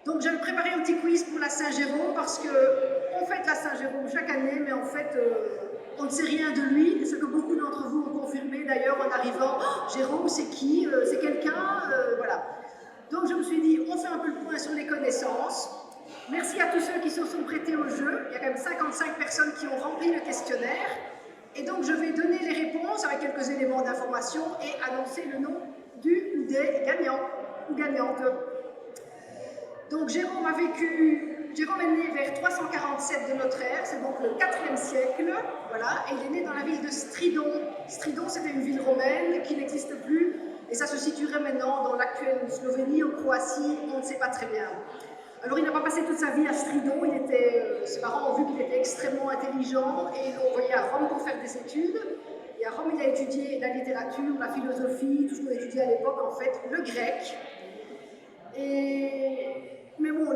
Donc j'avais préparé un petit quiz pour la Saint-Jérôme parce qu'on fête la Saint-Jérôme chaque année, mais en fait on ne sait rien de lui, ce que beaucoup d'entre vous ont confirmé d'ailleurs en arrivant. Oh, Jérôme, c'est qui? C'est quelqu'un? Voilà. Donc je me suis dit, on fait un peu le point sur les connaissances. Merci à tous ceux qui se sont prêtés au jeu. Il y a quand même 55 personnes qui ont rempli le questionnaire. Et donc je vais donner les réponses avec quelques éléments d'information et annoncer le nom du ou des gagnants ou gagnantes. Donc Jérôme est né vers 347 de notre ère, c'est donc le 4e siècle, voilà, et il est né dans la ville de Stridon. Stridon, c'était une ville romaine qui n'existe plus, et ça se situerait maintenant dans l'actuelle Slovénie ou Croatie, on ne sait pas très bien. Alors il n'a pas passé toute sa vie à Stridon, ses parents ont vu qu'il était extrêmement intelligent, et ils l'ont envoyé à Rome pour faire des études. Et à Rome, il a étudié la littérature, la philosophie, tout ce qu'on étudiait à l'époque, en fait, le grec. Mais bon,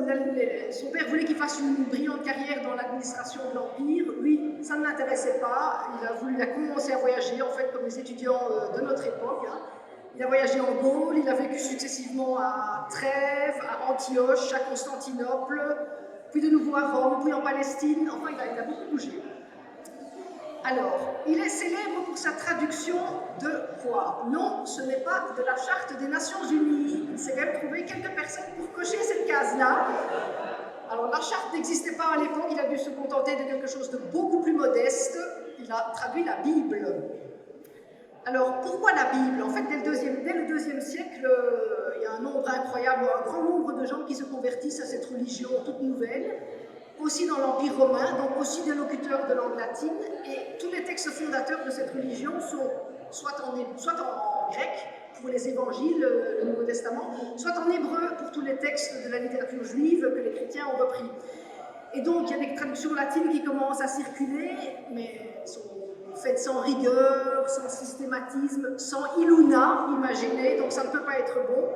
son père voulait qu'il fasse une brillante carrière dans l'administration de l'Empire. Lui, ça ne l'intéressait pas. Il a commencé à voyager, en fait, comme les étudiants de notre époque. Hein. Il a voyagé en Gaule, il a vécu successivement à Trèves, à Antioche, à Constantinople, puis de nouveau à Rome, puis en Palestine. Enfin, il a beaucoup bougé. Alors, il est célèbre pour sa traduction de quoi? Non, ce n'est pas de la Charte des Nations Unies. Il s'est quand même trouvé quelques personnes pour cocher cette case-là. Alors, la Charte n'existait pas à l'époque, il a dû se contenter de quelque chose de beaucoup plus modeste. Il a traduit la Bible. Alors, pourquoi la Bible? En fait, dès le deuxième siècle, il y a un nombre incroyable, un grand nombre de gens qui se convertissent à cette religion toute nouvelle. Aussi dans l'Empire romain, donc aussi des locuteurs de langue latine, et tous les textes fondateurs de cette religion sont soit en grec pour les évangiles, le Nouveau Testament, soit en hébreu pour tous les textes de la littérature juive que les chrétiens ont repris. Et donc il y a des traductions latines qui commencent à circuler, mais elles sont faites sans rigueur, sans systématisme, sans iluna, imaginez, donc ça ne peut pas être bon.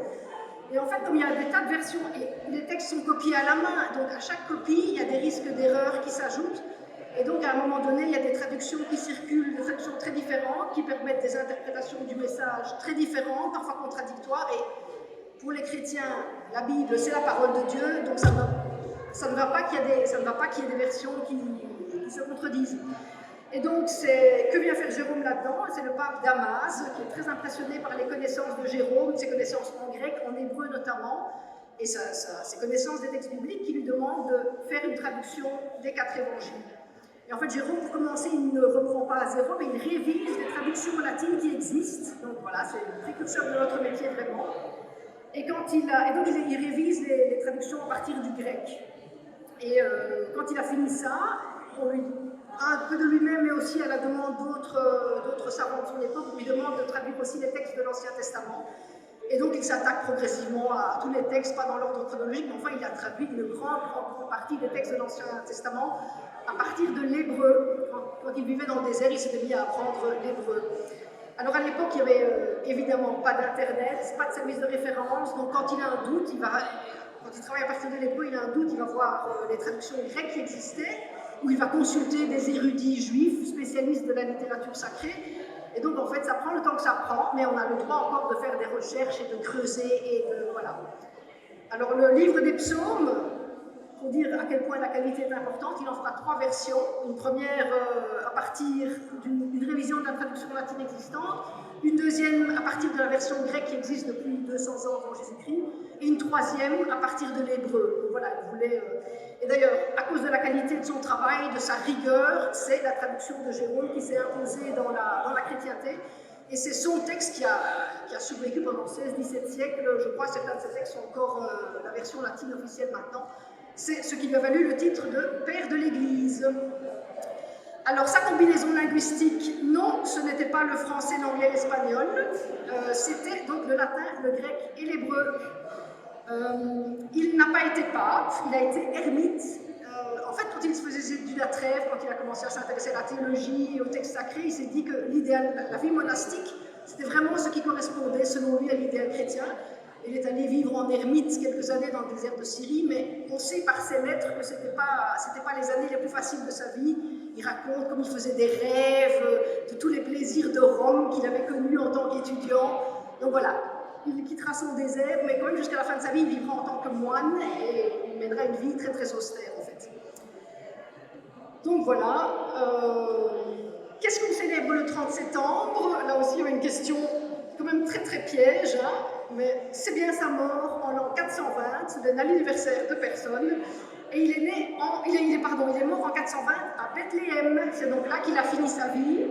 Et en fait, comme il y a des tas de versions, et les textes sont copiés à la main, donc à chaque copie, il y a des risques d'erreur qui s'ajoutent. Et donc, à un moment donné, il y a des traductions qui circulent, des traductions très différentes, qui permettent des interprétations du message très différentes, parfois contradictoires. Et pour les chrétiens, la Bible, c'est la parole de Dieu, donc ça ne va pas qu'il y ait des versions qui se contredisent. Et donc, que vient faire Jérôme là-dedans? C'est le pape Damas, qui est très impressionné par les connaissances de Jérôme, ses connaissances en grec, en hébreu notamment, et ses connaissances des textes bibliques, qui lui demande de faire une traduction des 4 évangiles. Et en fait, Jérôme, pour commencer, il ne reprend pas à zéro, mais il révise les traductions latines qui existent. Donc voilà, c'est le précurseur de notre métier vraiment. Et donc, il révise les traductions à partir du grec. Et quand il a fini ça, on lui un peu de lui-même, mais aussi à la demande d'autres savants de son époque, on lui demande de traduire aussi les textes de l'Ancien Testament. Et donc il s'attaque progressivement à tous les textes, pas dans l'ordre chronologique, mais enfin il a traduit une grande partie des textes de l'Ancien Testament à partir de l'hébreu. Quand il vivait dans le désert, il s'était mis à apprendre l'hébreu. Alors à l'époque, il n'y avait évidemment pas d'internet, pas de service de référence, donc quand il a un doute, quand il travaille à partir de l'hébreu, il a un doute, il va voir les traductions grecques qui existaient, où il va consulter des érudits juifs, spécialistes de la littérature sacrée. Et donc, en fait, ça prend le temps que ça prend, mais on a le droit encore de faire des recherches et de creuser voilà. Alors, le livre des psaumes, pour dire à quel point la qualité est importante, il en fera 3 versions. Une première à partir d'une révision de la traduction latine existante, une deuxième à partir de la version grecque qui existe depuis 200 ans avant Jésus-Christ, et une troisième à partir de l'hébreu. Donc voilà, il voulait... Et d'ailleurs, à cause de la qualité de son travail, de sa rigueur, c'est la traduction de Jérôme qui s'est imposée dans la chrétienté. Et c'est son texte qui a survécu pendant 16-17 siècles. Je crois que certains de ces textes sont encore la version latine officielle maintenant. C'est ce qui lui a valu le titre de Père de l'Église. Alors, sa combinaison linguistique, non, ce n'était pas le français, l'anglais, l'espagnol. C'était donc le latin, le grec et l'hébreu. Il n'a pas été pape, il a été ermite. En fait, quand il se faisait ses études à Trèves, quand il a commencé à s'intéresser à la théologie et aux textes sacrés, il s'est dit que l'idéal, la vie monastique, c'était vraiment ce qui correspondait, selon lui, à l'idéal chrétien. Il est allé vivre en ermite quelques années dans le désert de Syrie, mais on sait par ses lettres que ce n'était pas les années les plus faciles de sa vie. Il raconte comme il faisait des rêves, de tous les plaisirs de Rome qu'il avait connus en tant qu'étudiant. Donc voilà. il quittera son désert, mais quand même jusqu'à la fin de sa vie, il vivra en tant que moine et il mènera une vie très très austère en fait. Donc voilà. Qu'est-ce qu'on célèbre le 30 septembre? Là aussi, il y avait une question quand même très très piège, hein, mais c'est bien sa mort en l'an 420, d'un anniversaire de personne. Et il est né il est mort en 420 à Bethléem. C'est donc là qu'il a fini sa vie.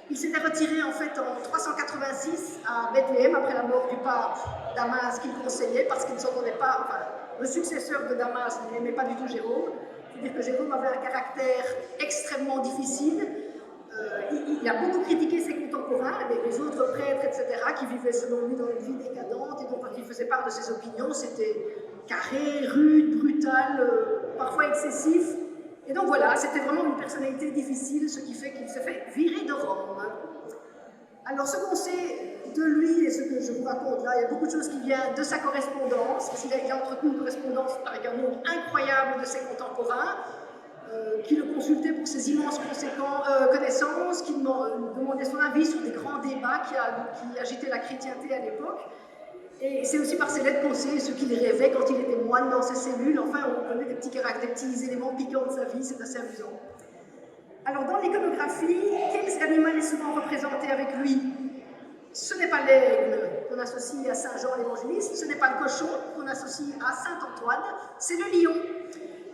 Il s'était retiré en fait en 386 à Bethléem après la mort du pape Damas qu'il conseillait parce qu'il ne s'entendait pas, enfin, le successeur de Damas n'aimait pas du tout Jérôme. C'est-à-dire que Jérôme avait un caractère extrêmement difficile. Il a beaucoup critiqué ses contemporains, les autres prêtres, etc., qui vivaient selon lui dans une vie décadente, et donc quand il faisait part de ses opinions, c'était carré, rude, brutal, parfois excessif. Et donc voilà, c'était vraiment une personnalité difficile, ce qui fait qu'il s'est fait virer de Rome. Alors ce qu'on sait de lui et ce que je vous raconte là, il y a beaucoup de choses qui viennent de sa correspondance, parce qu'il a entretenu une correspondance avec un nombre incroyable de ses contemporains, qui le consultaient pour ses immenses connaissances, qui demandaient son avis sur des grands débats qui agitaient la chrétienté à l'époque. Et c'est aussi par ses lettres qu'on sait ce qu'il rêvait quand il était moine dans ses cellules. Enfin, on connaît des petits éléments piquants de sa vie, c'est assez amusant. Alors, dans l'iconographie, quel animal est souvent représenté avec lui? Ce n'est pas l'aigle qu'on associe à Saint Jean l'Évangéliste, ce n'est pas le cochon qu'on associe à Saint Antoine, c'est le lion.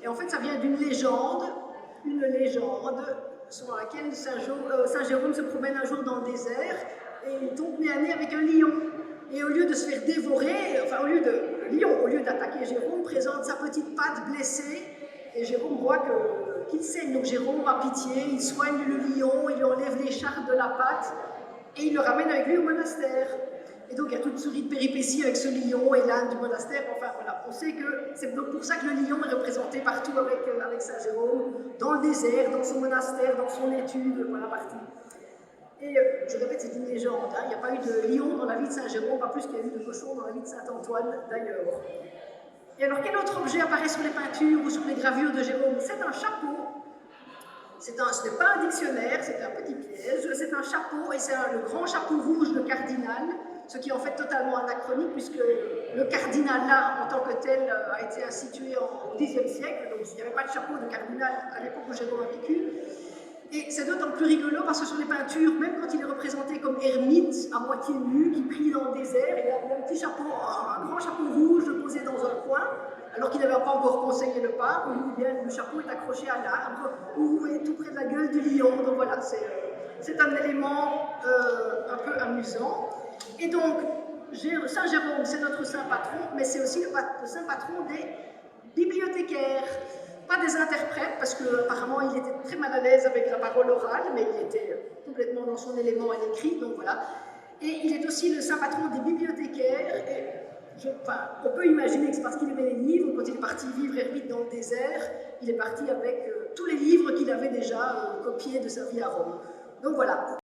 Et en fait, ça vient d'une légende, selon laquelle Saint Jérôme se promène un jour dans le désert et il tombe nez à nez avec un lion. Et au lieu de se faire dévorer, le lion, au lieu d'attaquer Jérôme, présente sa petite patte blessée et Jérôme voit qu'il saigne. Donc Jérôme a pitié, il soigne le lion, il lui enlève l'écharpe de la patte et il le ramène avec lui au monastère. Et donc il y a toute une série de péripéties avec ce lion et l'âne du monastère. Enfin voilà, on sait que c'est donc pour ça que le lion est représenté partout avec Saint Jérôme, dans le désert, dans son monastère, dans son étude, voilà, partout. Et je répète, c'est une légende, hein. Il n'y a pas eu de lion dans la vie de Saint Jérôme, pas plus qu'il y a eu de cochon dans la vie de Saint Antoine d'ailleurs. Et alors quel autre objet apparaît sur les peintures ou sur les gravures de Jérôme? C'est un chapeau. Ce n'est pas un dictionnaire, c'est un petit piège, c'est un chapeau et c'est le grand chapeau rouge de cardinal, ce qui est en fait totalement anachronique puisque le cardinal là en tant que tel a été institué au Xe siècle, donc il n'y avait pas de chapeau de cardinal à l'époque où Jérôme a vécu. Et c'est d'autant plus rigolo parce que sur les peintures, même quand il est représenté comme ermite, à moitié nu, qui prie dans le désert, il a un petit chapeau, un grand chapeau rouge posé dans un coin, alors qu'il n'avait pas encore conseillé le pape, où bien le chapeau est accroché à l'arbre, ou est tout près de la gueule du lion. Donc voilà, c'est un élément un peu amusant. Et donc, Saint Jérôme, c'est notre saint patron, mais c'est aussi le saint patron des bibliothécaires. Pas des interprètes, parce qu'apparemment il était très mal à l'aise avec la parole orale, mais il était complètement dans son élément à l'écrit, donc voilà. Et il est aussi le saint patron des bibliothécaires, et on peut imaginer que c'est parce qu'il aimait les livres, quand il est parti vivre ermite dans le désert, il est parti avec tous les livres qu'il avait déjà copiés de sa vie à Rome. Donc voilà.